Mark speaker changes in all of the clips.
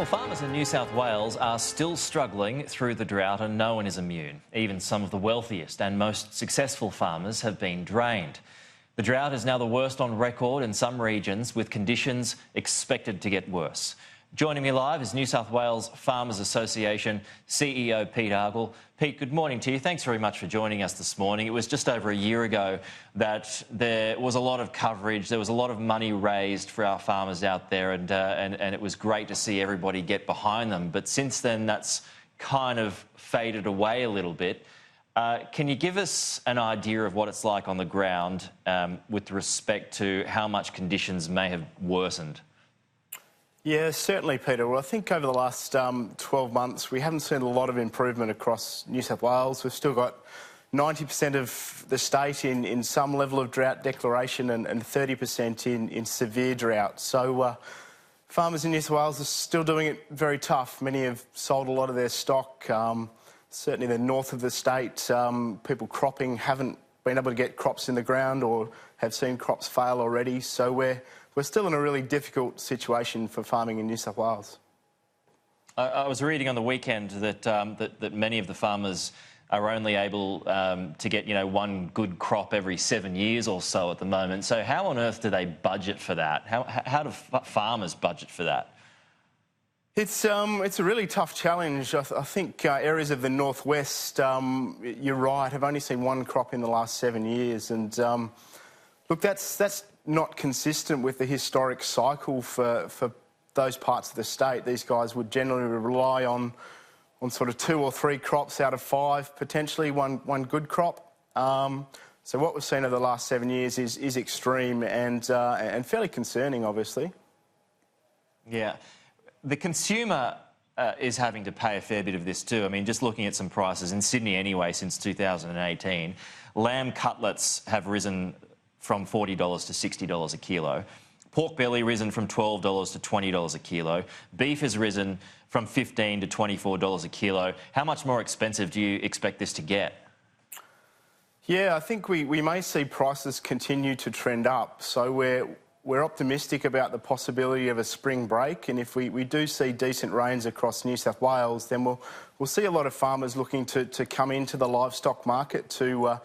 Speaker 1: Well, farmers in New South Wales are still struggling through the drought and no one is immune. Even some of the wealthiest and most successful farmers have been drained. The drought is now the worst on record in some regions, with conditions expected to get worse. Joining me live is New South Wales Farmers Association CEO Pete Arkle. Pete, good morning to you. Thanks very much for joining us this morning. It was just over a year ago that there was a lot of coverage, there was a lot of money raised for our farmers out there, and it was great to see everybody get behind them. But since then, that's kind of faded away a little bit. Can you give us an idea of what it's like on the ground with respect to how much conditions may have worsened?
Speaker 2: Yeah, certainly, Peter. Well, I think over the last 12 months, we haven't seen a lot of improvement across New South Wales. We've still got 90% of the state in some level of drought declaration and 30% in severe drought. So farmers in New South Wales are still doing it very tough. Many have sold a lot of their stock. Certainly the north of the state, people cropping haven't been able to get crops in the ground or have seen crops fail already. So we're still in a really difficult situation for farming in New South Wales.
Speaker 1: I was reading on the weekend that many of the farmers are only able to get, one good crop every 7 years or so at the moment. So how on earth do they budget for that? How do farmers budget for that?
Speaker 2: It's a really tough challenge. I think areas of the northwest, you're right, have only seen one crop in the last 7 years, and look, that's not consistent with the historic cycle for those parts of the state. These guys would generally rely on sort of 2 or 3 crops out of 5, potentially one good crop. So what we've seen over the last 7 years is extreme and fairly concerning, obviously.
Speaker 1: Yeah. The consumer is having to pay a fair bit of this too. I mean, just looking at some prices in Sydney anyway, since 2018, lamb cutlets have risen from $40 to $60 a kilo. Pork belly risen from $12 to $20 a kilo. Beef has risen from $15 to $24 a kilo. How much more expensive do you expect this to get?
Speaker 2: Yeah, I think we may see prices continue to trend up. So we're optimistic about the possibility of a spring break, and if we do see decent rains across New South Wales, then we'll see a lot of farmers looking to come into the livestock market to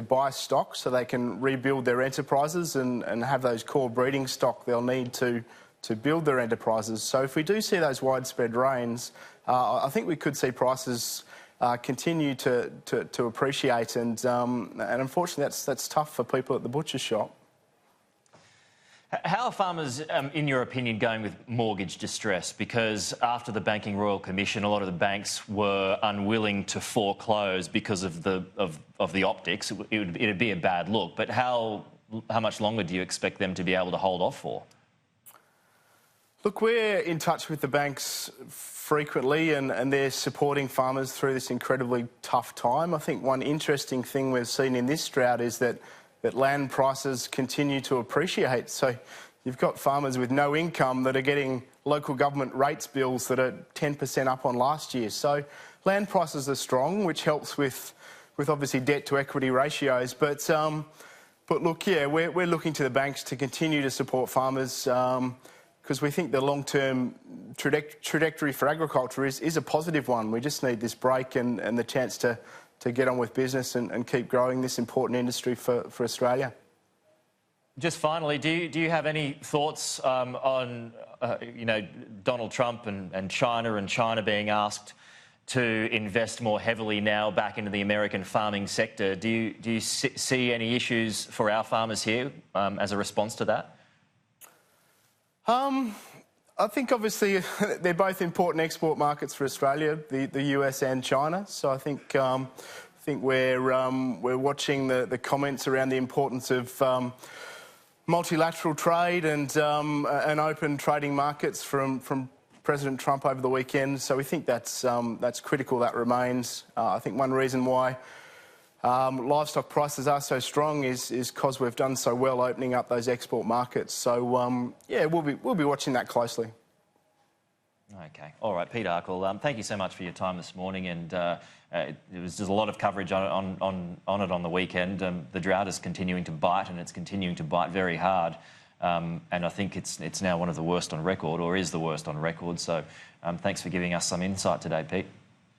Speaker 2: buy stock so they can rebuild their enterprises and have those core breeding stock they'll need to build their enterprises. So if we do see those widespread rains, I think we could see prices continue to appreciate, and unfortunately that's tough for people at the butcher's shop.
Speaker 1: How are farmers, in your opinion, going with mortgage distress? Because after the Banking Royal Commission, a lot of the banks were unwilling to foreclose because of the optics. It'd be a bad look. But how much longer do you expect them to be able to hold off for?
Speaker 2: Look, we're in touch with the banks frequently, and they're supporting farmers through this incredibly tough time. I think one interesting thing we've seen in this drought is that land prices continue to appreciate. So you've got farmers with no income that are getting local government rates bills that are 10% up on last year. So land prices are strong, which helps with obviously debt to equity ratios. But look, yeah, we're looking to the banks to continue to support farmers because we think the long-term trajectory for agriculture is a positive one. We just need this break and the chance to get on with business and keep growing this important industry for Australia.
Speaker 1: Just finally, do you have any thoughts on Donald Trump and China being asked to invest more heavily now back into the American farming sector? Do you see any issues for our farmers here as a response to that?
Speaker 2: I think obviously they're both important export markets for Australia, the US and China. So I think we're watching the comments around the importance of multilateral trade and open trading markets from President Trump over the weekend. So we think that's critical. That remains. I think one reason why livestock prices are so strong is because we've done so well opening up those export markets. So yeah, we'll be watching that closely.
Speaker 1: Okay, all right, Pete Arkle, thank you so much for your time this morning, and there was just a lot of coverage on it on the weekend. The drought is continuing to bite, and it's continuing to bite very hard. and I think it's now one of the worst on record, or is the worst on record. So thanks for giving us some insight today, Pete.